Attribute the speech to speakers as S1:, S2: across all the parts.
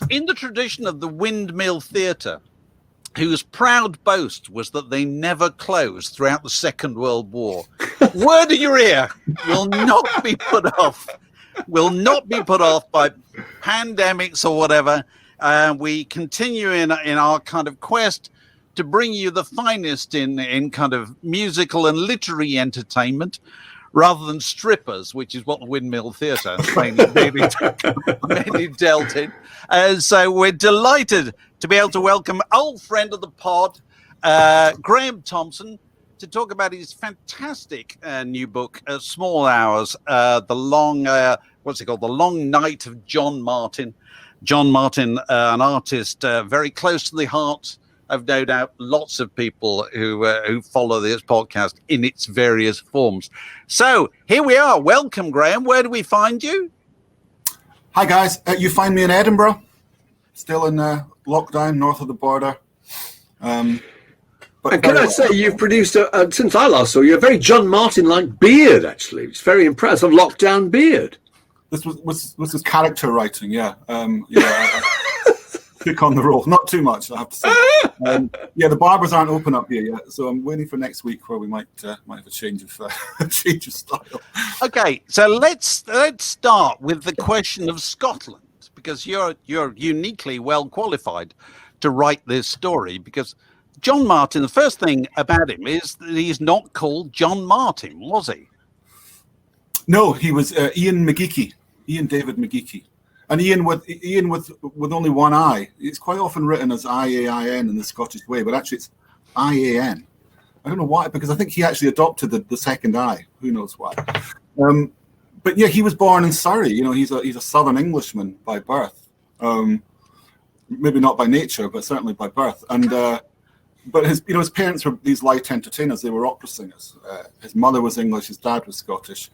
S1: in the tradition of the Windmill Theatre, whose proud boast was that they never closed throughout the Second World War. Word in your ear will not be put off. Will not be put off by pandemics or whatever. We continue in our kind of quest to bring you the finest in kind of musical and literary entertainment, rather than strippers, which is what the Windmill Theatre mainly dealt in. So we're delighted to be able to welcome old friend of the pod, Graeme Thomson, to talk about his fantastic new book, Small Hours, the long, what's it called? The Long Night of John Martyn. John Martyn, an artist very close to the heart of no doubt lots of people who follow this podcast in its various forms. So here we are. Welcome, Graeme. Where do we find you?
S2: Hi, guys. You find me in Edinburgh, still in lockdown north of the border.
S3: And can I say, you've produced, since I last saw you, a very John Martyn-like beard, actually. It's very impressive, lockdown beard.
S2: This was character writing, yeah. Took on the role, not too much, I have to say. The barbers aren't open up here yet, so I'm waiting for next week where we might have a change of style.
S1: Okay, so let's start with the question of Scotland, because you're uniquely well qualified to write this story. Because John Martyn, the first thing about him is that he's not called John Martyn, was he?
S2: No, he was Ian David McGeechy. And Ian with only one I. It's quite often written as I-A-I-N in the Scottish way, but actually it's I-A-N. I don't know why, because I think he actually adopted the second I. Who knows why? But yeah, he was born in Surrey. You know, he's a Southern Englishman by birth. Maybe not by nature, but certainly by birth. And but his parents were these light entertainers. They were opera singers. His mother was English. His dad was Scottish.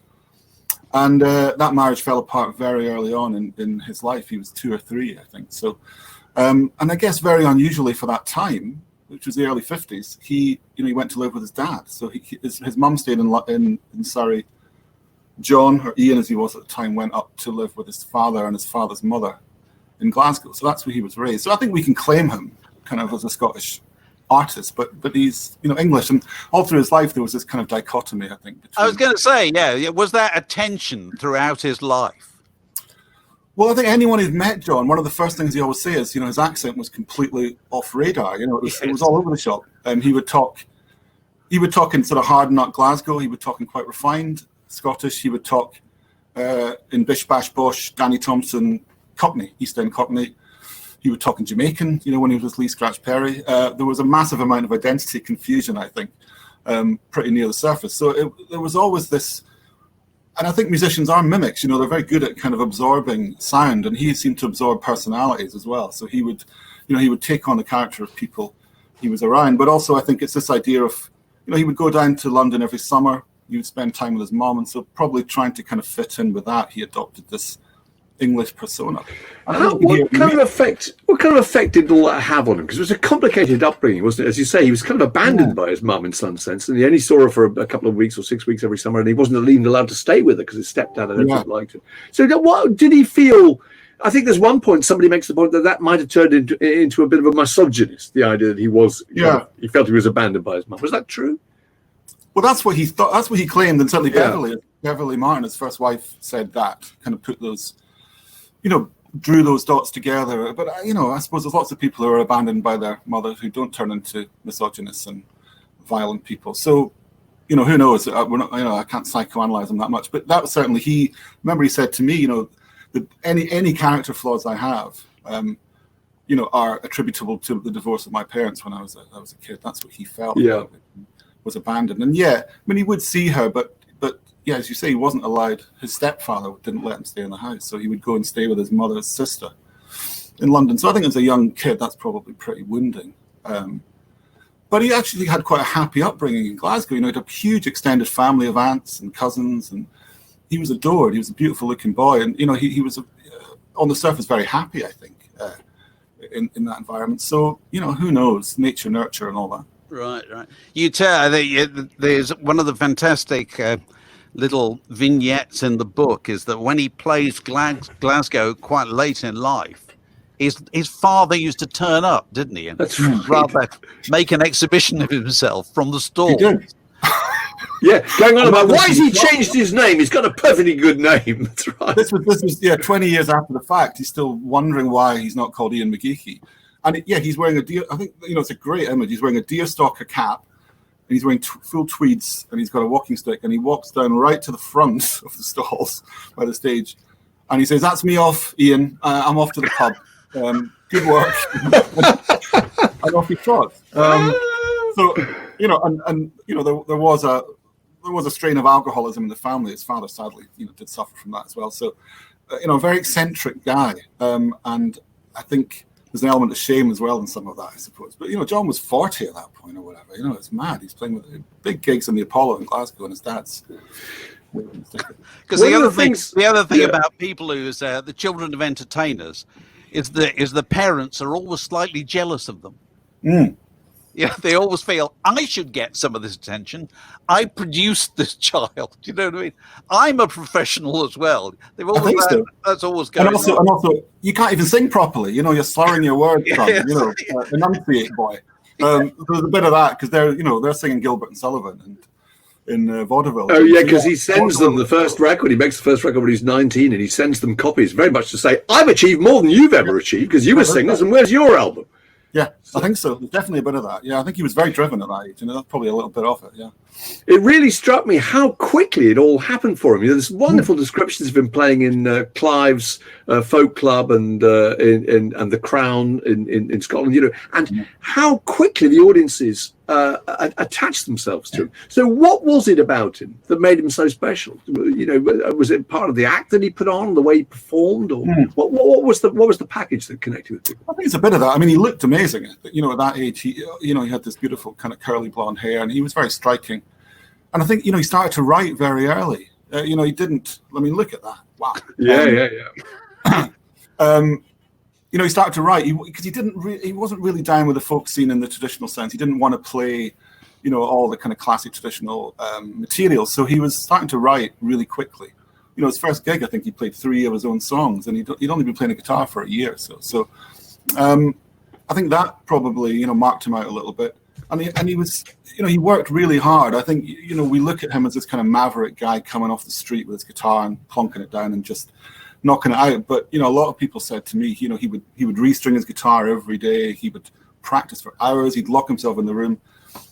S2: And that marriage fell apart very early on in his life. He was 2 or 3, I think. So, and I guess very unusually for that time, which was the early 50s, he went to live with his dad. So his mum stayed in Surrey. John, or Ian as he was at the time, went up to live with his father and his father's mother in Glasgow. So that's where he was raised. So I think we can claim him kind of as a Scottish artist, but he's English, and all through his life there was this kind of dichotomy, I think.
S1: I was going to say, was there a tension throughout his life?
S2: Well, I think anyone who's met John, one of the first things he always says, his accent was completely off radar. It was all over the shop, and he would talk in sort of hard nut Glasgow. He would talk in quite refined Scottish. He would talk in bish bash bosh, Danny Thompson Cockney, East End Cockney. He would talk in Jamaican, when he was with Lee Scratch Perry. There was a massive amount of identity confusion, I think, pretty near the surface. So there was always this, and I think musicians are mimics, they're very good at kind of absorbing sound, and he seemed to absorb personalities as well. So he would take on the character of people he was around. But also I think it's this idea of, he would go down to London every summer, he would spend time with his mom, and so probably trying to kind of fit in with that, he adopted this English persona.
S3: What kind of effect did all that have on him? Because it was a complicated upbringing, wasn't it? As you say, he was kind of abandoned by his mum in some sense, and he only saw her for a couple of weeks or 6 weeks every summer, and he wasn't even allowed to stay with her because his stepdad and everything liked him. So what did he feel? I think there's one point somebody makes the point that might have turned into a bit of a misogynist, the idea that he was, he felt he was abandoned by his mum. Was that true?
S2: Well, that's what he thought. That's what he claimed, and certainly Beverley Martin, his first wife, said that, kind of put those, drew those dots together. But, I suppose there's lots of people who are abandoned by their mothers who don't turn into misogynists and violent people. So, who knows? We're not, I can't psychoanalyze them that much. But that was certainly he said to me, that any character flaws I have, are attributable to the divorce of my parents when I was a kid. That's what he felt. Was abandoned. And he would see her, but as you say, he wasn't allowed. His stepfather didn't let him stay in the house, so he would go and stay with his mother's sister in London. So I think as a young kid, that's probably pretty wounding. But he actually had quite a happy upbringing in Glasgow. He had a huge extended family of aunts and cousins, and he was adored. He was a beautiful looking boy, and he was on the surface very happy, I think, in that environment. So who knows, nature, nurture, and all that.
S1: Right. You tell there's one of the fantastic little vignettes in the book is that when he plays Glasgow quite late in life, his father used to turn up, didn't he? And
S3: That's right.
S1: rather make an exhibition of himself from the stall.
S2: He did.
S3: Yeah, going on about why has he changed his name? He's got a perfectly good name. That's right.
S2: This was 20 years after the fact. He's still wondering why he's not called Ian McGeechy. And he's wearing a deer. I think it's a great image. He's wearing a deerstalker cap, and he's wearing full tweeds, and he's got a walking stick, and he walks down right to the front of the stalls by the stage, and he says, "That's me off, Ian. I'm off to the pub. Good work." And off he trots. So there was a strain of alcoholism in the family. His father, sadly, did suffer from that as well. So, a very eccentric guy, and I think there's an element of shame as well in some of that, I suppose. But John was 40 at that point or whatever. It's mad. He's playing with big gigs in the Apollo in Glasgow, and his dad's.
S1: Because the other thing about people who's the children of entertainers is the parents are always slightly jealous of them.
S2: Mm.
S1: They always feel I should get some of this attention. I produced this child. You know what I mean? I'm a professional as well. They've always
S2: I think so.
S1: That's always going
S2: and also, you can't even sing properly. You're slurring your words. Enunciate, boy. There's a bit of that because they're singing Gilbert and Sullivan in vaudeville.
S3: Oh yeah, because he sends them the first record. He makes the first record when he's 19, and he sends them copies, very much to say, "I've achieved more than you've ever achieved because you were singers, and where's your album?"
S2: Yeah, I think so. There's definitely a bit of that. Yeah, I think he was very driven at that age, and that's probably a little bit of it. Yeah.
S3: It really struck me how quickly it all happened for him. There's wonderful descriptions of him playing in Clive's folk club and the Crown in Scotland. And how quickly the audiences attached themselves to him. So, what was it about him that made him so special? Was it part of the act that he put on, the way he performed, or what was the package that connected with people?
S2: I think it's a bit of that. I mean, he looked amazing. At that age, he had this beautiful kind of curly blonde hair, and he was very striking. And I think he started to write very early. He didn't. I mean, look at that! Wow.
S3: Yeah.
S2: He started to write because he wasn't really down with the folk scene in the traditional sense. He didn't want to play, all the kind of classic traditional material. So he was starting to write really quickly. His first gig, I think he played 3 of his own songs, and he'd only been playing a guitar for a year or so. So I think that probably marked him out a little bit. And he was, he worked really hard. I think, we look at him as this kind of maverick guy coming off the street with his guitar and plonking it down and just knocking it out. But, a lot of people said to me, he would restring his guitar every day. He would practice for hours. He'd lock himself in the room.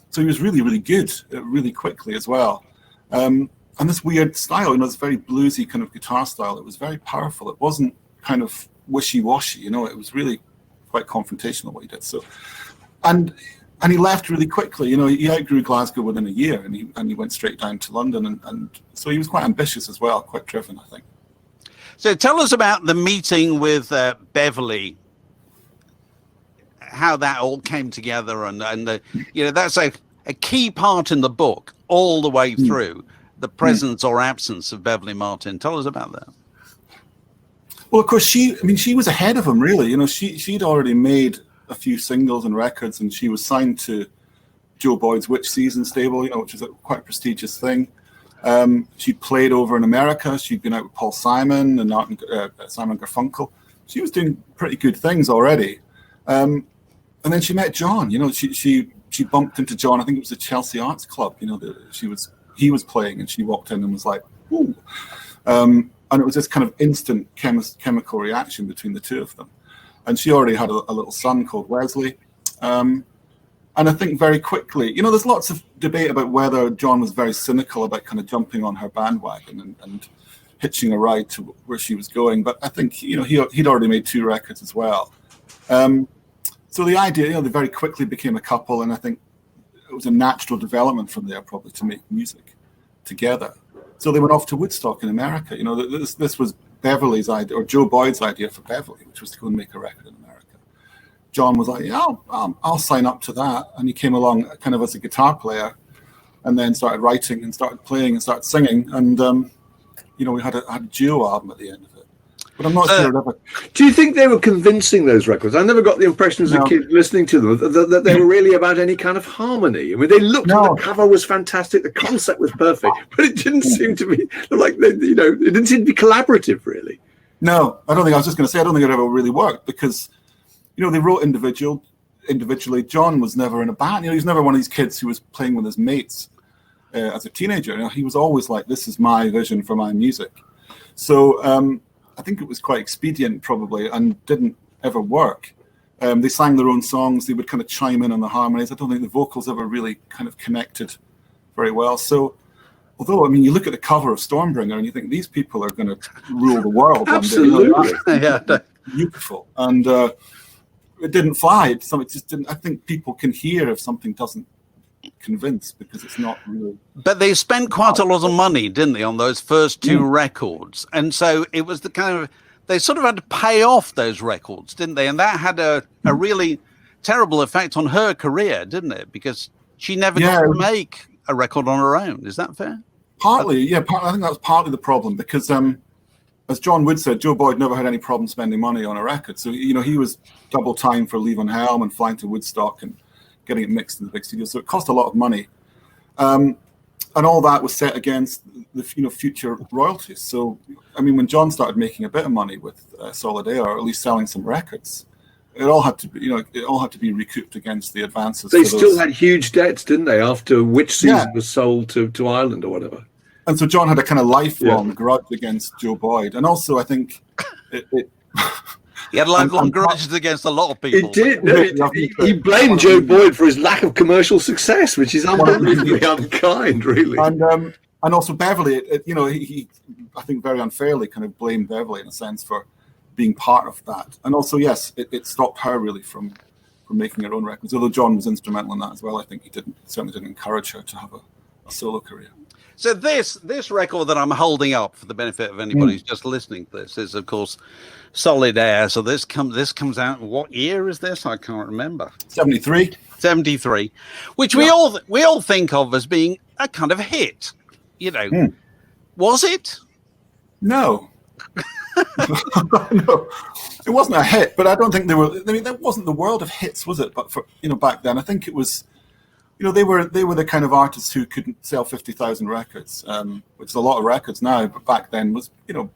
S2: So he was really, really good, really quickly as well. And this weird style, this very bluesy kind of guitar style, it was very powerful. It wasn't kind of wishy-washy, it was really quite confrontational what he did. So, and he left really quickly. He outgrew Glasgow within a year, and he went straight down to London, and so he was quite ambitious as well, quite driven, I think.
S1: So tell us about the meeting with Beverley, how that all came together, and that's a key part in the book all the way through, the presence or absence of Beverley Martyn. Tell us about that.
S2: Well, of course, she was ahead of him, really. She'd already made a few singles and records, and she was signed to Joe Boyd's Witch Season stable, which is a quite prestigious thing. She'd played over in America. She'd been out with Paul Simon and Simon Garfunkel. She was doing pretty good things already. And then she met John. She bumped into John. I think it was the Chelsea Arts Club. He was playing, and she walked in and was like, "Ooh." And it was this kind of instant chemical reaction between the two of them. And she already had a little son called Wesley. And I think very quickly, there's lots of debate about whether John was very cynical about kind of jumping on her bandwagon and hitching a ride to where she was going. But I think, he'd already made 2 records as well. So the idea, they very quickly became a couple. And I think it was a natural development from there probably to make music together. So they went off to Woodstock in America. This was Beverley's idea, or Joe Boyd's idea for Beverley, which was to go and make a record in America. John was like, "Yeah, I'll sign up to that," and he came along kind of as a guitar player, and then started writing and started playing and started singing, and we had a duo album at the end of it. But I'm not sure ever.
S3: Do you think they were convincing, those records? I never got the impression as a kid listening to them that they were really about any kind of harmony. I mean, they looked, the cover was fantastic, the concept was perfect, but it didn't seem to be like, it didn't seem to be collaborative, really.
S2: No, I don't think. I was just going to say I don't think it ever really worked because, they wrote individually. John was never in a band. He was never one of these kids who was playing with his mates as a teenager. He was always like, "This is my vision for my music." So I think it was quite expedient, probably, and didn't ever work. They sang their own songs. They would kind of chime in on the harmonies. I don't think the vocals ever really kind of connected very well. So, although, you look at the cover of Stormbringer and you think these people are going to rule the world.
S3: Absolutely.
S1: Yeah.
S2: Beautiful. And it didn't fly. It just didn't. I think people can hear if something doesn't convince because it's not really.
S1: But they spent quite a lot of money, didn't they, on those first two records? And so it was the kind of, they sort of had to pay off those records, didn't they? And that had a really terrible effect on her career, didn't it? Because she never got to make a record on her own. Is that fair?
S2: Partly, yeah. I think that was partly the problem because, as John Wood said, Joe Boyd never had any problem spending money on a record. So, he was double time for leaving Helm and flying to Woodstock and getting it mixed in the big studio. So it cost a lot of money. And all that was set against the future royalties. So, when John started making a bit of money with Solid Air, or at least selling some records, it all had to be recouped against the advances.
S3: They still had huge debts, didn't they? After which season was sold to Ireland or whatever.
S2: And so John had a kind of lifelong grudge against Joe Boyd, and also I think it
S1: he had lifelong grudges against a lot of people.
S3: He did. No, he blamed Joe Boyd for his lack of commercial success, which is unbelievably unkind, really.
S2: And also Beverley, he I think very unfairly kind of blamed Beverley in a sense for being part of that. And also, yes, it stopped her really from making her own records. Although John was instrumental in that as well. I think he certainly didn't encourage her to have a solo career.
S1: So this record that I'm holding up for the benefit of anybody who's just listening to this is, of course, Solid Air. So this comes out. What year is this? I can't remember.
S2: 73.
S1: 73, which we all think of as being a kind of hit. Was it?
S2: No. No, it wasn't a hit. But I don't think that wasn't the world of hits, was it? But for back then, I think it was. They were the kind of artists who could sell 50,000 records, which is a lot of records now, but back then was,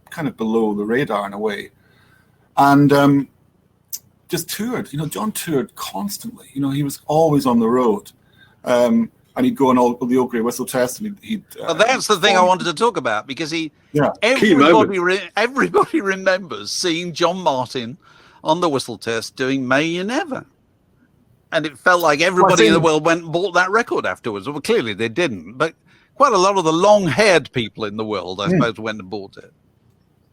S2: kind of below the radar in a way. And just toured. John toured constantly. He was always on the road. And he'd go on all the Old Grey Whistle Test. And he'd
S1: well, that's the thing I wanted to talk about, because everybody remembers seeing John Martyn on the Whistle Test doing May You Never. And it felt like everybody in the world went and bought that record afterwards. Well, clearly they didn't, but quite a lot of the long-haired people in the world, I suppose, went and bought it.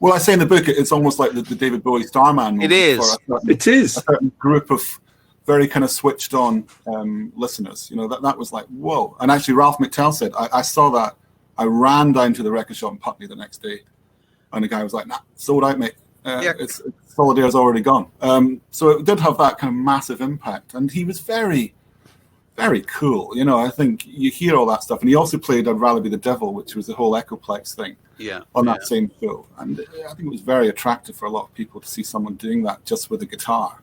S2: Well, I say in the book, it's almost like the David Bowie Starman moment.
S1: It is.
S2: It is. A certain group of very kind of switched-on listeners. That was like, whoa. And actually, Ralph McTell said, I saw that. I ran down to the record shop in Putney the next day. And the guy was like, nah, sold out, mate. It's Solid Air's already gone. So it did have that kind of massive impact. And he was very, very cool. I think you hear all that stuff. And he also played I'd Rather Be the Devil, which was the whole Echoplex thing on that same show. And I think it was very attractive for a lot of people to see someone doing that just with a guitar.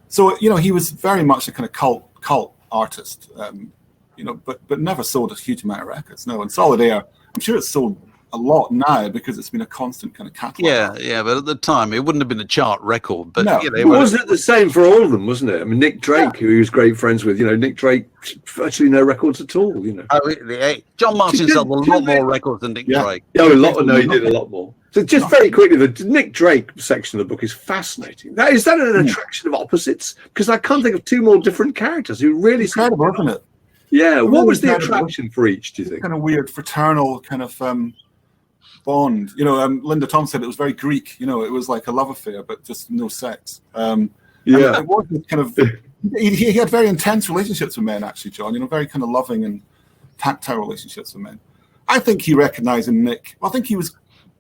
S2: So, he was very much a kind of cult artist, but never sold a huge amount of records. No, and Solid Air, I'm sure it's sold a lot now because it's been a constant kind of catalog.
S1: Yeah, but at the time it wouldn't have been a chart record. But
S3: no. Wasn't it the same for all of them, wasn't it? Nick Drake, who he was great friends with, Nick Drake, virtually no records at all,
S1: John Martyn sold a lot more records than Nick Drake.
S3: Yeah, he did a lot more. So just very quickly, the Nick Drake section of the book is fascinating. Is that an attraction of opposites? Because I can't think of two more different characters who really...
S2: Incredible, isn't it?
S3: Yeah, what was the attraction for each, do you think?
S2: Kind of weird, fraternal kind of... bond. Linda Thompson said it was very Greek. It was like a love affair, but just no sex. It was kind of. He had very intense relationships with men, actually, John. Very kind of loving and tactile relationships with men. I think he recognized in Nick. Well, I think he was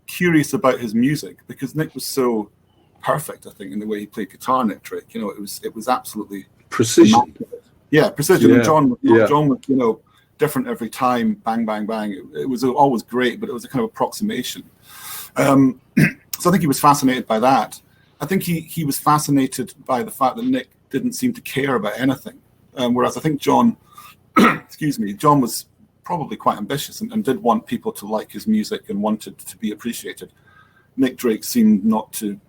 S2: curious about his music because Nick was so perfect. I think in the way he played guitar, Nick Drake. It was absolutely
S3: precision.
S2: Immaculate. Yeah, precision.
S3: Yeah.
S2: And John was different every time, bang, bang, bang. It was always great, but it was a kind of approximation. So I think he was fascinated by that. I think he was fascinated by the fact that Nick didn't seem to care about anything. Whereas I think John, John was probably quite ambitious and did want people to like his music and wanted to be appreciated. Nick Drake seemed not to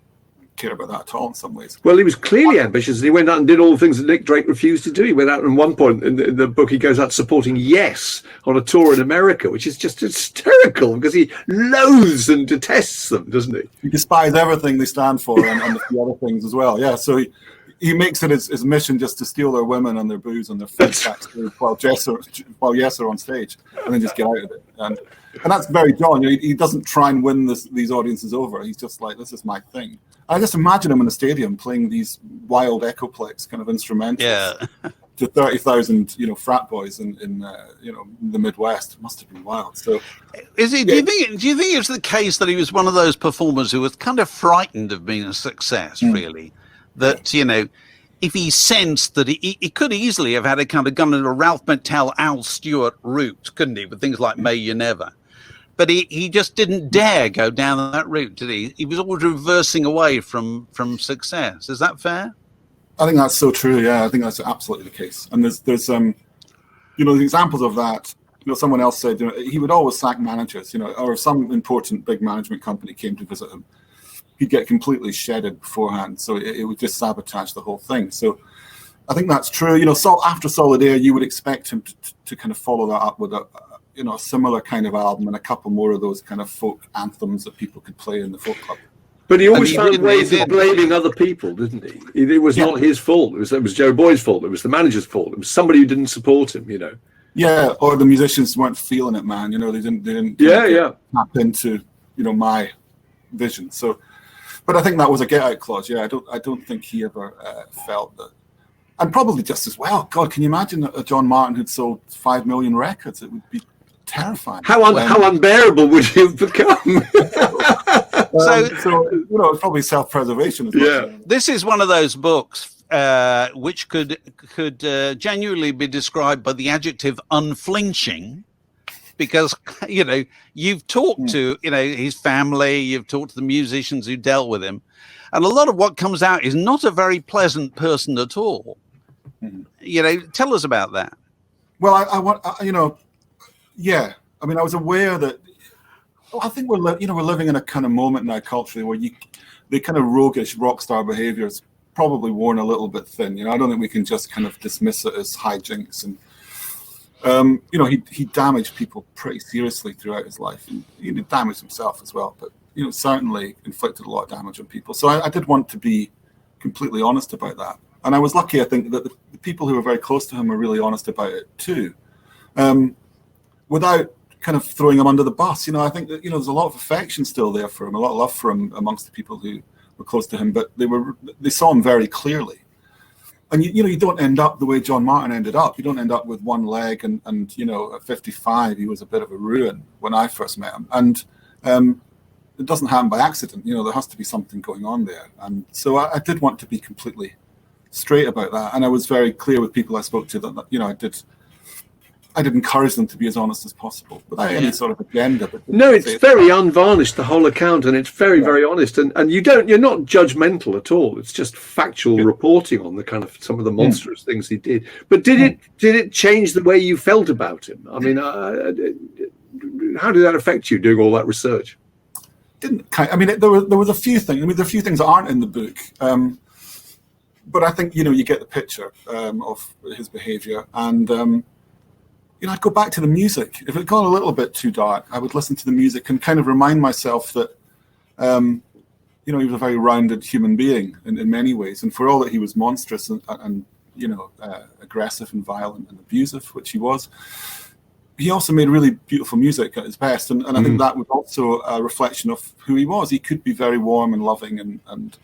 S2: care about that at all in some ways.
S3: Well, he was clearly ambitious, and he went out and did all the things that Nick Drake refused to do. He went out, and one point in the book, he goes out supporting Yes on a tour in America, which is just hysterical because he loathes and detests them, doesn't he?
S2: He despises everything they stand for and a few other things as well. Yeah, so he makes it his mission just to steal their women and their booze and their food backstage while Yes are on stage, and then just get out of it. And that's very John. He doesn't try and win these audiences over. He's just like, this is my thing. I just imagine him in a stadium playing these wild Echoplex kind of instrumentals to 30,000, frat boys in the Midwest. It must have been wild. So,
S1: is he? Do you think it's the case that he was one of those performers who was kind of frightened of being a success? Really, that if he sensed that he could easily have had a kind of gone in a Ralph McTell, Al Stewart route, couldn't he? With things like May You Never. But he just didn't dare go down that route, did he? He was always reversing away from success. Is that fair?
S2: I think that's so true. Yeah, I think that's absolutely the case. And there's examples of that. Someone else said he would always sack managers. Or if some important big management company came to visit him, he'd get completely shedded beforehand. So it would just sabotage the whole thing. So I think that's true. So after Solid Air, you would expect him to kind of follow that up with a similar kind of album and a couple more of those kind of folk anthems that people could play in the folk club.
S3: But he always found ways of blaming other people, didn't he? It was not his fault. It was Joe Boyd's fault. It was the manager's fault. It was somebody who didn't support him,
S2: Yeah, or the musicians weren't feeling it, man. They didn't tap into, my vision. So, but I think that was a get-out clause. Yeah, I don't think he ever felt that. And probably just as well. God, can you imagine a John Martyn who'd sold 5 million records? It would be terrifying.
S3: How unbearable would he have become?
S2: So it's probably self-preservation as well.
S1: Yeah, this is one of those books which could genuinely be described by the adjective unflinching, because you've talked to his family, you've talked to the musicians who dealt with him, and a lot of what comes out is not a very pleasant person at all. Tell us about that.
S2: Well, I mean, I was aware that I think we're living in a kind of moment now culturally where the kind of roguish rock star behavior is probably worn a little bit thin. I don't think we can just kind of dismiss it as hijinks. And he damaged people pretty seriously throughout his life, and he damaged himself as well. But certainly inflicted a lot of damage on people. So I did want to be completely honest about that, and I was lucky. I think that the people who were very close to him were really honest about it too, without kind of throwing him under the bus. I think that there's a lot of affection still there for him, a lot of love for him amongst the people who were close to him, but they saw him very clearly. And you don't end up the way John Martyn ended up. You don't end up with one leg and at 55 he was a bit of a ruin when I first met him. And it doesn't happen by accident. There has to be something going on there. And so I did want to be completely straight about that. And I was very clear with people I spoke to that I did encourage them to be as honest as possible without any sort of agenda. But
S3: no, it's very unvarnished, the whole account, and it's very, very honest. And you're not judgmental at all. It's just factual reporting on the kind of some of the monstrous things he did. But did it change the way you felt about him? I mean, how did that affect you doing all that research?
S2: I mean, there was a few things. I mean, there are a few things that aren't in the book. But I think, you get the picture of his behavior. And, I'd go back to the music. If it got a little bit too dark, I would listen to the music and kind of remind myself that, he was a very rounded human being in many ways. And for all that he was monstrous and aggressive and violent and abusive, which he was, he also made really beautiful music at his best. And I think that was also a reflection of who he was. He could be very warm and loving and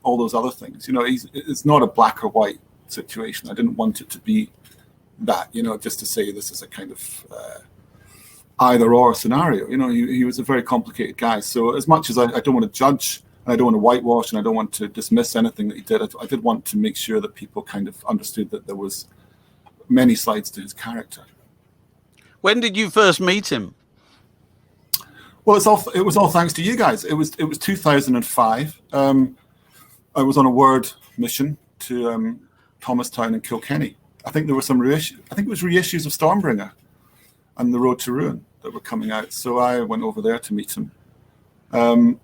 S2: all those other things. It's not a black or white situation. I didn't want it to be that, just to say this is a kind of either or scenario. He was a very complicated guy. So as much as I don't want to judge, and I don't want to whitewash, and I don't want to dismiss anything that he did, I did want to make sure that people kind of understood that there was many sides to his character.
S1: When did you first meet him?
S2: Well, it was all thanks to you guys. It was 2005. I was on a Word mission to Thomastown and Kilkenny. I think there were some reissues. I think it was reissues of Stormbringer and The Road to Ruin that were coming out. So I went over there to meet him. And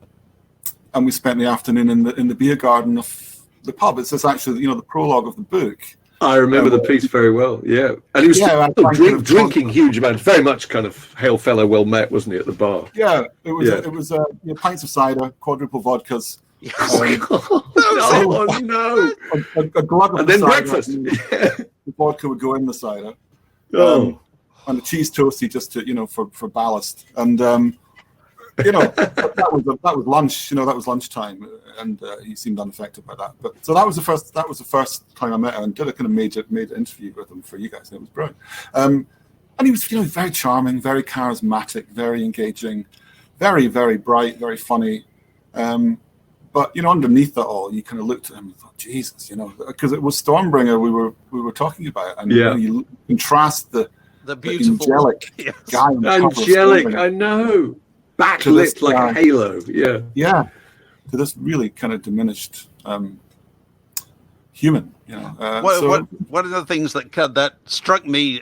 S2: we spent the afternoon in the beer garden of the pub. It's actually, the prologue of the book.
S3: I remember the piece very well. Yeah, and he was still drinking huge amounts. Very much kind of hail fellow, well met, wasn't he, at the bar?
S2: Yeah, it was pints of cider, quadruple vodkas.
S3: Oh no!
S2: A glug of
S3: and then
S2: cider,
S3: breakfast.
S2: The vodka would go in the cider. And a cheese toasty just to for ballast. And that was lunch. That was lunchtime, and he seemed unaffected by that. But so that was the first time I met him, and did a kind of major interview with him for you guys. And it was brilliant. And he was very charming, very charismatic, very engaging, very, very bright, very funny. But underneath that all, you kind of looked at him and thought, Jesus, because it was Stormbringer we were talking about, and you contrast the beautiful, angelic guy.
S3: Angelic, I know, backlit like a halo. Yeah,
S2: to this really kind of diminished human.
S1: One of the things that struck me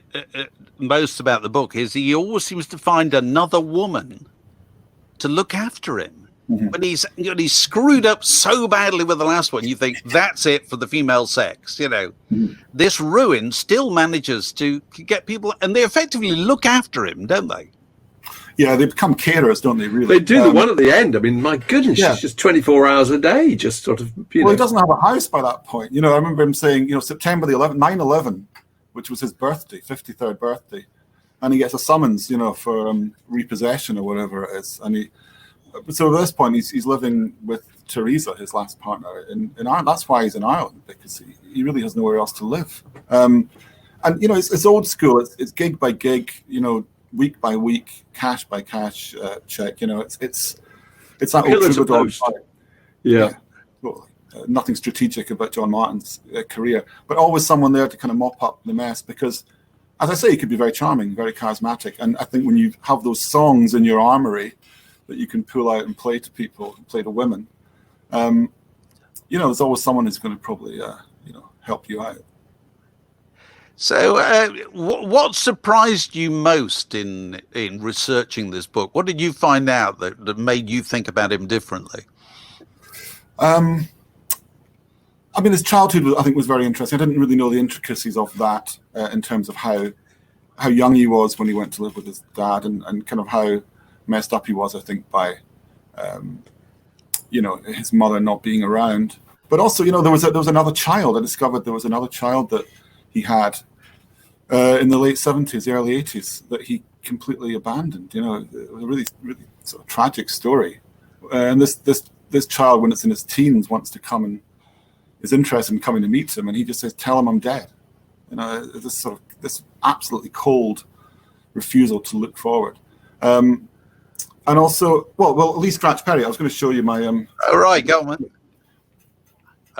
S1: most about the book is he always seems to find another woman to look after him. Mm-hmm. When he's screwed up so badly with the last one, you think that's it for the female sex.
S2: Mm-hmm.
S1: This ruin still manages to get people, and they effectively look after him, don't they?
S2: Yeah, they become carers, don't they? Really,
S3: they do. The one at the end. I mean, my goodness, she's just 24 hours a day, just sort of.
S2: Well, he doesn't have a house by that point. I remember him saying, September the 11th, 9/11, which was his birthday, 53rd birthday, and he gets a summons, for repossession or whatever it is, and he. So at this point, he's living with Teresa, his last partner, in Ireland. That's why he's in Ireland, because he really has nowhere else to live. And it's old school. It's gig by gig. Week by week, cash by cash check. It's that old troubadour.
S3: Yeah.
S2: Totally. Nothing strategic about John Martyn's career, but always someone there to kind of mop up the mess. Because, as I say, he could be very charming, very charismatic, and I think when you have those songs in your armory that you can pull out and play to people, play to women, there's always someone who's going to probably, help you out.
S1: So what surprised you most in researching this book? What did you find out that made you think about him differently?
S2: His childhood, I think, was very interesting. I didn't really know the intricacies of that in terms of how young he was when he went to live with his dad, and kind of how messed up he was, I think, by his mother not being around. But also, there was another child. I discovered there was another child that he had in the late 70s, early 80s, that he completely abandoned. It was a really, really sort of tragic story. And this child, when it's in his teens, wants to come and is interested in coming to meet him, and he just says, "Tell him I'm dead." This absolutely cold refusal to look forward. And also, Lee Scratch Perry. I was going to show you my.
S1: Oh right, go on,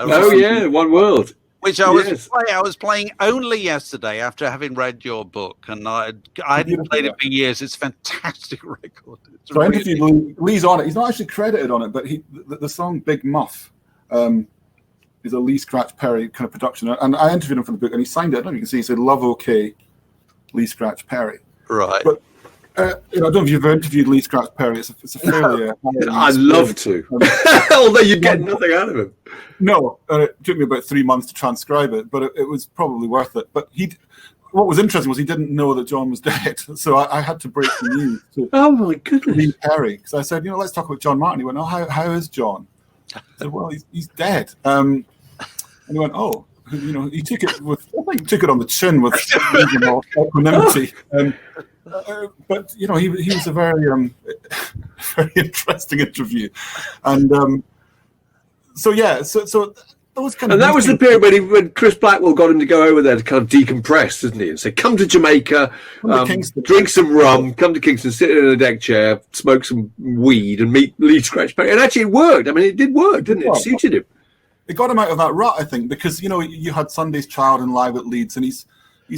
S1: man.
S3: One World.
S1: Which I was playing only yesterday after having read your book, and I hadn't played it for years. It's a fantastic record.
S2: So I interviewed Lee's on it. He's not actually credited on it, but the song "Big Muff" is a Lee Scratch Perry kind of production, and I interviewed him for the book, and he signed it. I don't know if you can see. He said "Love OK, Lee Scratch Perry."
S1: Right.
S2: But I don't know if you've ever interviewed Lee Scratch Perry. It's a fairly.
S3: I'd love to, although you get nothing out of him.
S2: No, it took me about 3 months to transcribe it, but it was probably worth it. But what was interesting was he didn't know that John was dead, so I had to break the news to
S3: oh my goodness,
S2: Lee Perry, because I said, let's talk about John Martyn. He went, "Oh, how is John?" I said, "Well, he's dead." And he went, "Oh." He took it on the chin with equanimity. But he was a very very interesting interview, and so those kind of.
S3: And that was the period when Chris Blackwell got him to go over there to kind of decompress, didn't he? And say, "Come to Jamaica, drink some rum, come to Kingston, sit in a deck chair, smoke some weed, and meet Lee Scratch Perry." And actually, it worked. I mean, it did work, didn't it? It suited him.
S2: It got him out of that rut, I think, because you had Sunday's Child and Live at Leeds, and he's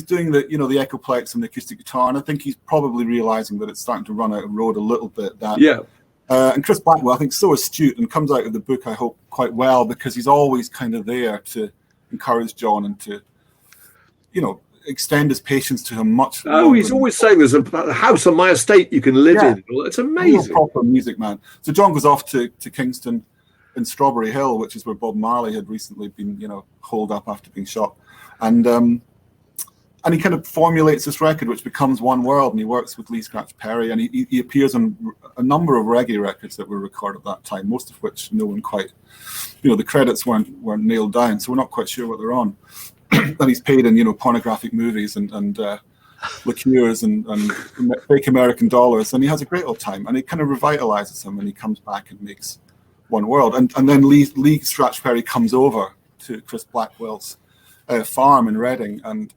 S2: doing the the Echoplex and the acoustic guitar, and I think he's probably realizing that it's starting to run out of road a little bit. And Chris Blackwell, I think, so astute and comes out of the book, I hope, quite well, because he's always kind of there to encourage John and to extend his patience to him much.
S3: Oh, he's always saying there's a house on my estate you can live in. It's amazing.
S2: Real proper music man. So John goes off to Kingston in Strawberry Hill, which is where Bob Marley had recently been, holed up after being shot, and he kind of formulates this record, which becomes One World, and he works with Lee Scratch Perry, and he appears on a number of reggae records that were recorded at that time, most of which no one quite, the credits weren't nailed down, so we're not quite sure what they're on. And he's paid in, pornographic movies and liqueurs and fake American dollars, and he has a great old time, and it kind of revitalizes him, and he comes back and makes One World, and then Lee Scratch Perry comes over to Chris Blackwell's farm in Reading and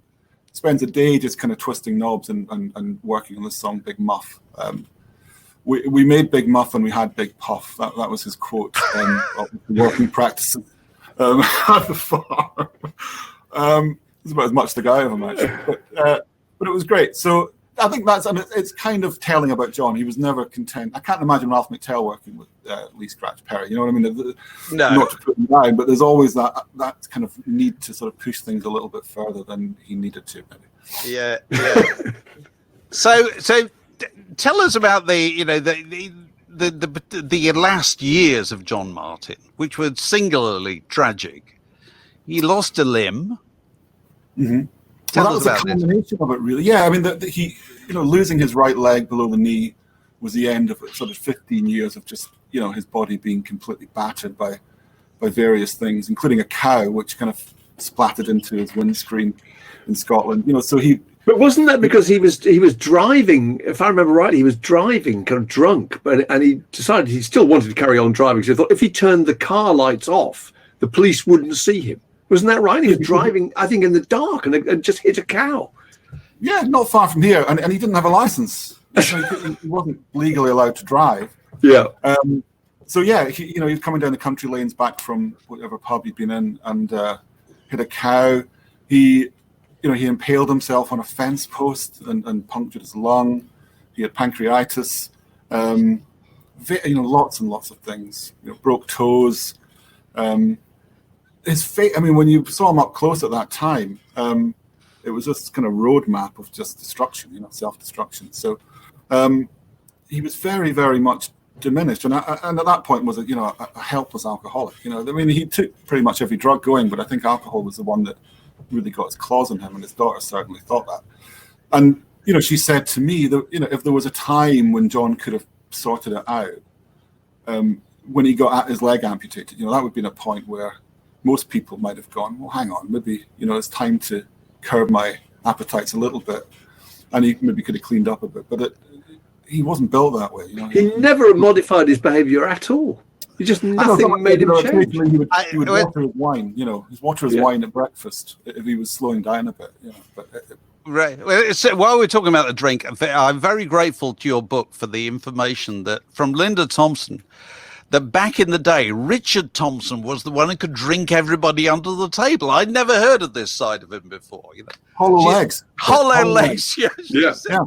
S2: spends a day just kind of twisting knobs and working on this song Big Muff. We made Big Muff and we had Big Puff. That was his quote of working practices at the farm. It's about as much the guy of him, actually. But it was great. So I think it's kind of telling about John. He was never content. I can't imagine Ralph McTell working with Lee Scratch Perry. You know what I mean?
S1: No.
S2: Not to put him down, but there's always that kind of need to sort of push things a little bit further than he needed to, maybe.
S1: Yeah. So tell us about the last years of John Martyn, which were singularly tragic. He lost a limb.
S2: Mm-hmm.
S1: Tell
S2: that
S1: us
S2: was a
S1: about
S2: combination of it, really. Yeah, I mean, he, losing his right leg below the knee was the end of sort of 15 years of just, his body being completely battered by various things, including a cow, which kind of splattered into his windscreen in Scotland. So he.
S3: But wasn't that because he was driving? If I remember right, he was driving kind of drunk, and he decided he still wanted to carry on driving. So he thought if he turned the car lights off, the police wouldn't see him. Wasn't that right? He was driving, I think, in the dark and just hit a cow.
S2: Yeah, not far from here, and he didn't have a license. He wasn't legally allowed to drive.
S3: Yeah.
S2: So yeah, he was coming down the country lanes back from whatever pub he'd been in, and hit a cow. He impaled himself on a fence post and punctured his lung. He had pancreatitis. Lots and lots of things. Broke toes. His fate. I mean, when you saw him up close at that time, it was just kind of roadmap of just destruction, self-destruction. So he was very, very much diminished, and at that point was a helpless alcoholic. I mean, he took pretty much every drug going, but I think alcohol was the one that really got its claws on him, and his daughter certainly thought that. And she said to me that if there was a time when John could have sorted it out, when he got his leg amputated, that would have been a point where most people might have gone, well, hang on, maybe it's time to curb my appetites a little bit, and he maybe could have cleaned up a bit, but he wasn't built that way.
S3: He never modified his behaviour at all. He just nothing made him change.
S2: He would water his wine, wine at breakfast if he was slowing down a bit.
S1: Right. Well, while we're talking about the drink, I'm very grateful to your book for the information that from Linda Thompson, that back in the day, Richard Thompson was the one who could drink everybody under the table. I'd never heard of this side of him before.
S2: Hollow legs.
S1: Hollow legs. Yes.
S2: Yeah.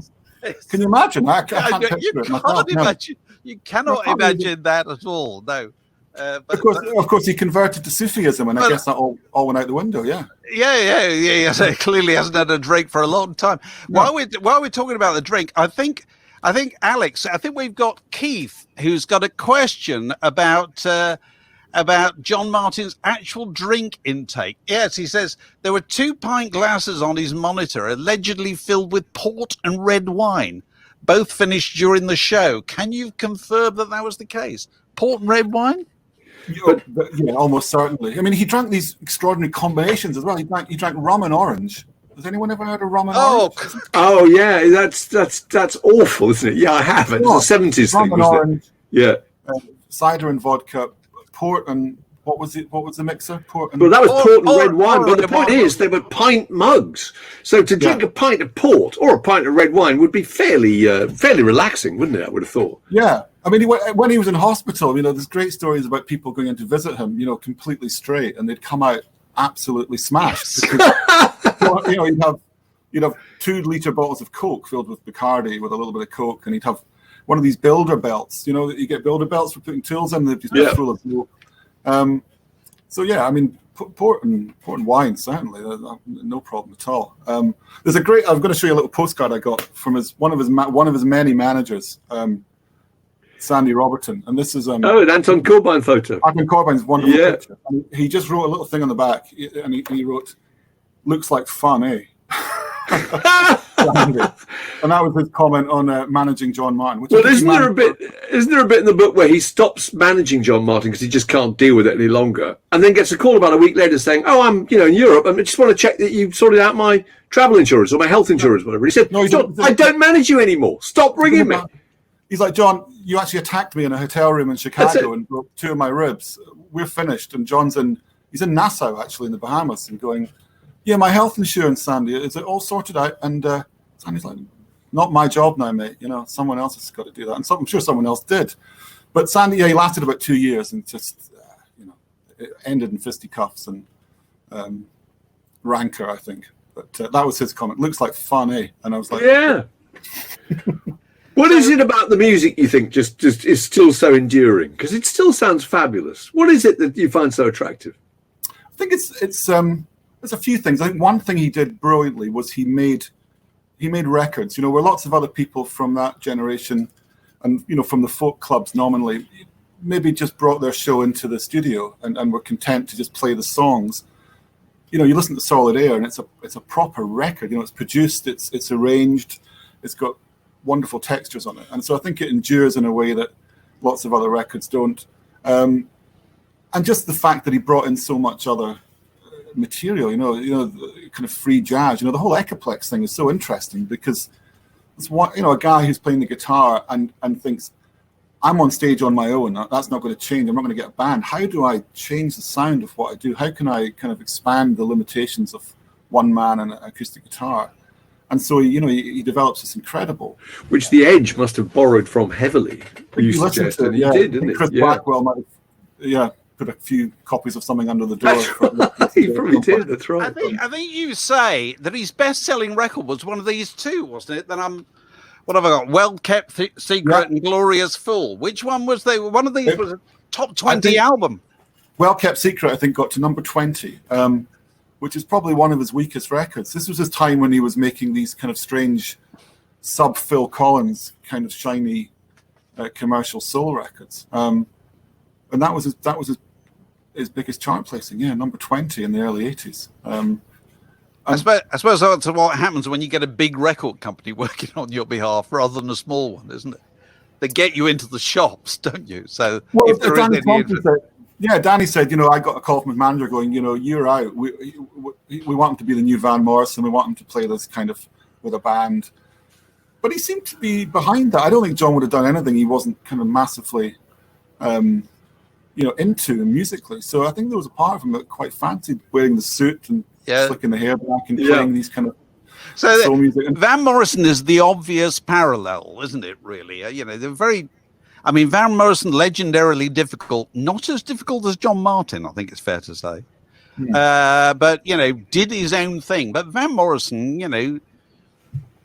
S2: Can you imagine? I can't picture it myself.
S1: Imagine. You cannot imagine that at all. No.
S2: But of course, he converted to Sufism, and I guess that all went out the window. Yeah.
S1: Yeah. So clearly hasn't had a drink for a long time. No. While we're talking about the drink, I think Alex, we've got Keith who's got a question about John Martyn's actual drink intake. Yes, he says there were 2 pint glasses on his monitor, allegedly filled with port and red wine, both finished during the show. Can you confirm that was the case? Port and red wine?
S2: Yeah, almost certainly. I mean, he drank these extraordinary combinations as well. He drank rum and orange. Has anyone ever heard of rum and orange?
S3: Oh yeah, that's awful, isn't it? Yeah, I have. It's a 70s thing, wasn't
S2: orange,
S3: it? Yeah.
S2: Cider and vodka, port and what was it? What was the mixer? Port and
S3: that was port and red wine. But the point is, they were pint mugs. So to drink a pint of port or a pint of red wine would be fairly relaxing, wouldn't it? I would have thought.
S2: Yeah. I mean, when he was in hospital, there's great stories about people going in to visit him, completely straight, and they'd come out absolutely smashed. Yes. Because, you'd have 2-liter bottles of Coke filled with Bacardi with a little bit of Coke, and he'd have one of these builder belts. You get builder belts for putting tools in. They're just full of Coke. So yeah, I mean, port and wine, certainly. No problem at all. There's a great. I'm going to show you a little postcard I got from one of his many managers, Sandy Robertson, and this is
S3: an Anton Corbijn photo.
S2: Anton Corbijn's wonderful picture. And he just wrote a little thing on the back, and he wrote, "Looks like fun, eh?" And that was his comment on managing John Martyn.
S3: Well, isn't there a bit in the book where he stops managing John Martyn because he just can't deal with it any longer, and then gets a call about a week later saying, "Oh, I'm in Europe. I just want to check that you've sorted out my travel insurance or my health insurance, whatever." He said, "No, I don't manage you anymore. Stop ringing me."
S2: He's like, "John, you actually attacked me in a hotel room in Chicago and broke 2 of my ribs. We're finished." And he's in Nassau, actually, in the Bahamas, and going, "Yeah, my health insurance, Sandy, is it all sorted out?" And Sandy's like, "Not my job now, mate. Someone else has got to do that." And I'm sure someone else did. But Sandy, he lasted about 2 years and just, it ended in fisticuffs and rancor, I think. But that was his comment. "Looks like fun, eh?" And I was like,
S3: "Yeah." What is it about the music you think just is still so enduring? Because it still sounds fabulous. What is it that you find so attractive?
S2: I think it's there's a few things. I think one thing he did brilliantly was he made records. Where lots of other people from that generation and from the folk clubs nominally maybe just brought their show into the studio and were content to just play the songs. You listen to Solid Air and it's a proper record. It's produced, it's arranged, it's got wonderful textures on it, and so I think it endures in a way that lots of other records don't. And just the fact that he brought in so much other material, the kind of free jazz, the whole Echoplex thing is so interesting because it's a guy who's playing the guitar and thinks, "I'm on stage on my own. That's not going to change. I'm not going to get a band. How do I change the sound of what I do? How can I kind of expand the limitations of one man and an acoustic guitar?" And so, he develops this incredible...
S3: Which the Edge must have borrowed from heavily, you suggested. He did, didn't he?
S2: Chris Blackwell might have, put a few copies of something under the door.
S3: He probably did, that's right.
S1: I think you say that his best-selling record was one of these two, wasn't it? Then what have I got? Well Kept Secret and Glorious Fool. Which one was they? One of these was a top 20 album.
S2: Well Kept Secret, I think, got to number 20. Which is probably one of his weakest records. This was his time when he was making these kind of strange sub-Phil Collins kind of shiny commercial soul records. And that was his biggest chart placing, number 20 in the early 80s.
S1: I suppose that's what happens when you get a big record company working on your behalf rather than a small one, isn't it? They get you into the shops, don't you? So if there is any interest...
S2: Danny said, I got a call from his manager going, "You're out. We want him to be the new Van Morrison. We want him to play this kind of with a band." But he seemed to be behind that. I don't think John would have done anything he wasn't kind of massively, into musically. So I think there was a part of him that quite fancied wearing the suit and slicking the hair back and playing these kind of soul music.
S1: Van Morrison is the obvious parallel, isn't it, really? They're very... Van Morrison, legendarily difficult, not as difficult as John Martyn, I think it's fair to say. But, did his own thing. But Van Morrison,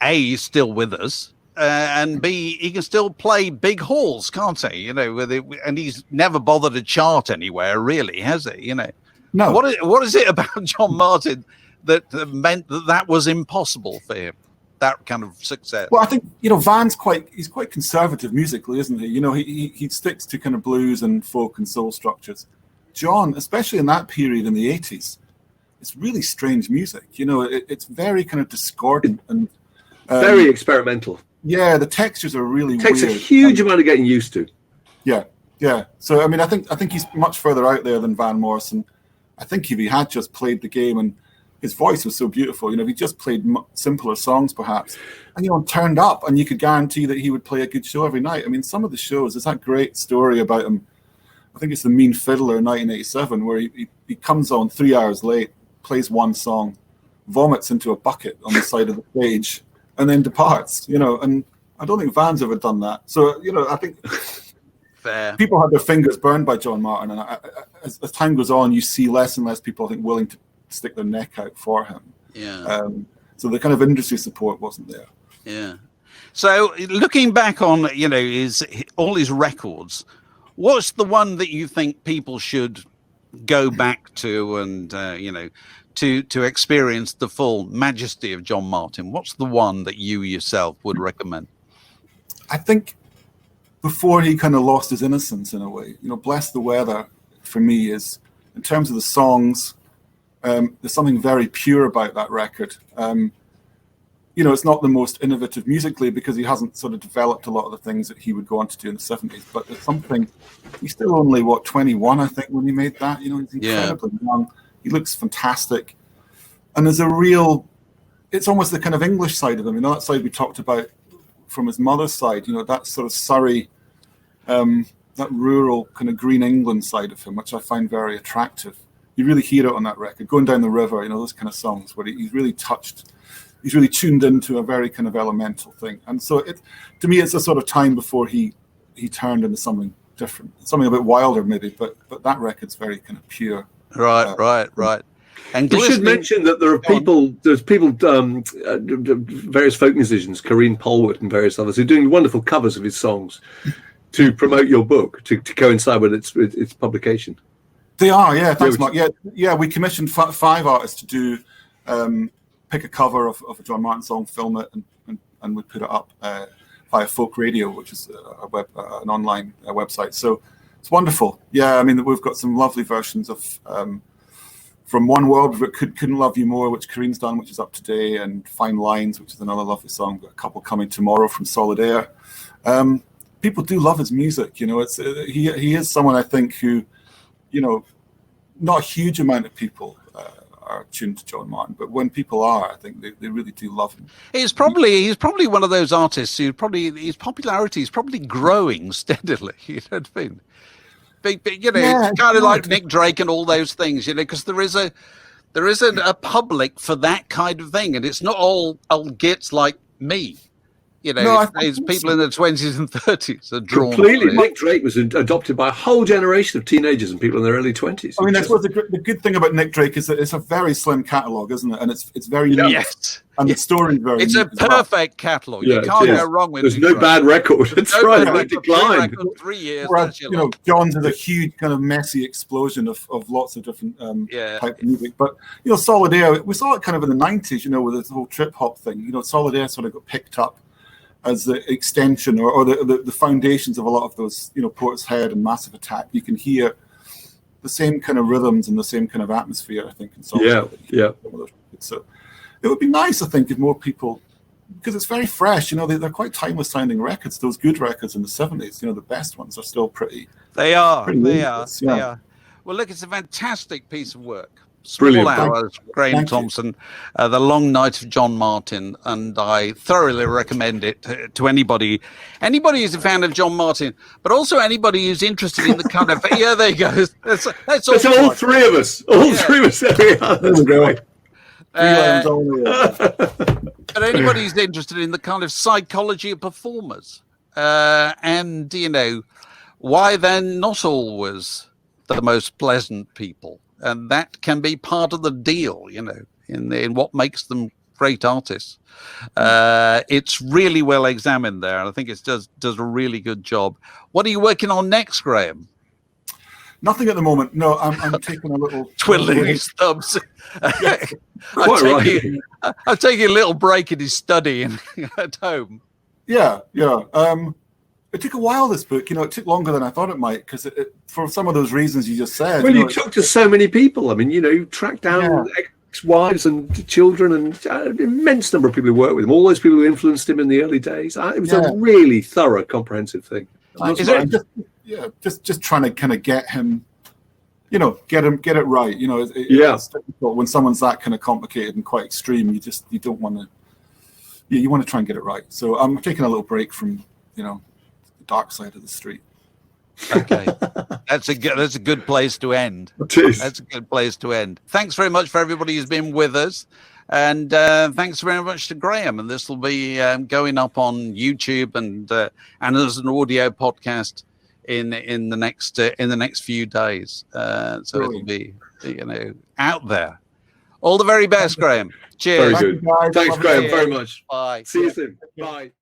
S1: A, is still with us, and B, he can still play big halls, can't he? And he's never bothered to chart anywhere, really, has he?
S2: No.
S1: What is it about John Martyn that meant that was impossible for him? That kind of success.
S2: Well, I think Van's he's quite conservative musically, isn't he? He sticks to kind of blues and folk and soul structures. John, especially in that period in the 80s, it's really strange music. It's very kind of discordant and
S3: very experimental.
S2: Yeah, the textures are really
S3: it takes
S2: weird.
S3: A huge amount of getting used to.
S2: Yeah. So I think he's much further out there than Van Morrison. I think if he had just played the game and his voice was so beautiful, if he just played simpler songs, perhaps, and turned up, and you could guarantee that he would play a good show every night. Some of the shows, there's that great story about him. I think it's the Mean Fiddler, 1987, where he comes on 3 hours late, plays one song, vomits into a bucket on the side of the stage, and then departs. And I don't think Van's ever done that. So I think
S1: fair. People
S2: had their fingers burned by John Martyn, and as time goes on, you see less and less people, I think, willing to stick their neck out for him. So the kind of industry support wasn't there.
S1: Yeah. So looking back on all his records, what's the one that you think people should go back to and to experience the full majesty of John Martyn, what's the one that you yourself would recommend?
S2: I think before he kind of lost his innocence in a way, Bless the Weather for me is, in terms of the songs, there's something very pure about that record. It's not the most innovative musically because he hasn't sort of developed a lot of the things that he would go on to do in the 70s, but there's something, he's still only 21 I think when he made that. He's incredibly young, he looks fantastic, and there's it's almost the kind of English side of him, that side we talked about from his mother's side, that sort of Surrey, that rural kind of green England side of him, which I find very attractive. You really hear it on that record, Going Down the River, those kind of songs where he's really touched, he's really tuned into a very kind of elemental thing. And so to me, it's a sort of time before he turned into something different, something a bit wilder maybe, but that record's very kind of pure.
S1: Right. And
S3: we should mention that there's people, various folk musicians, Corinne Polwood and various others, who are doing wonderful covers of his songs to promote your book, to coincide with its publication.
S2: They are, yeah. Thanks, Mark. Yeah. We commissioned 5 artists to do pick a cover of a John Martyn song, film it, and we put it up via Folk Radio, which is an online website. So it's wonderful. Yeah, I mean, we've got some lovely versions of From One World, Couldn't Love You More, which Corinne's done, which is up today, and Fine Lines, which is another lovely song. Got a couple coming tomorrow from Solid Air. People do love his music. He is someone I think who, not a huge amount of people are tuned to John Martyn, but when people are, I think they really do love him.
S1: He's probably one of those artists who his popularity is probably growing steadily. You know what I mean? It's kind of like Nick Drake and all those things, because there isn't a public for that kind of thing, and it's not all old gits like me. It's people in their 20s and 30s are drawn.
S3: Completely. Nick Drake was adopted by a whole generation of teenagers and people in their early 20s.
S2: I mean, that's what the good thing about Nick Drake is that it's a very slim catalogue, isn't it? And it's very unique.
S1: Yes.
S2: And the story very
S1: It's a perfect catalogue. You can't go wrong with it.
S3: There's no bad record. That's right. No decline.
S1: 3 years.
S2: Whereas, John's is a huge kind of messy explosion of lots of different type of music. But, Solid Air, we saw it kind of in the 90s, with this whole trip hop thing. Solid Air sort of got picked up as the extension or the foundations of a lot of those, Portishead and Massive Attack. You can hear the same kind of rhythms and the same kind of atmosphere, I think, in songs.
S3: Yeah.
S2: So it would be nice, I think, if more people, because it's very fresh, they're quite timeless sounding records. Those good records in the 70s, the best ones are still pretty.
S1: They are. They
S2: yeah.
S1: are. Well, look, it's a fantastic piece of work.
S3: Brilliant.
S1: Small Hours, Graeme Thomson, The Long Night of John Martyn, and I thoroughly recommend it to anybody who's a fan of John Martyn, but also anybody who's interested in the kind of there you go. That's
S3: all three of us. All three of us. That's great.
S1: But anybody who's interested in the kind of psychology of performers, and why they're not always the most pleasant people. And that can be part of the deal, in what makes them great artists. It's really well examined there, and I think it does a really good job. What are you working on next, Graeme?
S2: Nothing at the moment. No, I'm taking a little
S1: twiddling his thumbs.
S3: I'm
S1: taking a little break in his study at home.
S2: Yeah. It took a while, this book. It took longer than I thought it might, because for some of those reasons you just said.
S3: Well, you talked to so many people. I mean, you tracked down ex-wives and children and an immense number of people who worked with him, all those people who influenced him in the early days. It was a really thorough, comprehensive thing.
S2: Just trying to kind of get him, get it right. It's difficult when someone's that kind of complicated and quite extreme. You don't want to. You want to try and get it right. So I'm taking a little break from, the dark side of the street.
S1: Okay, that's a good place to end. That's a good place to end. Thanks very much for everybody who's been with us, and thanks very much to Graeme. And this will be going up on YouTube and as an audio podcast in the next few days. So it'll be out there. All the very best, Graeme. Cheers.
S3: Very good. Thanks, Graeme, very much.
S1: Bye.
S3: See you soon. Bye.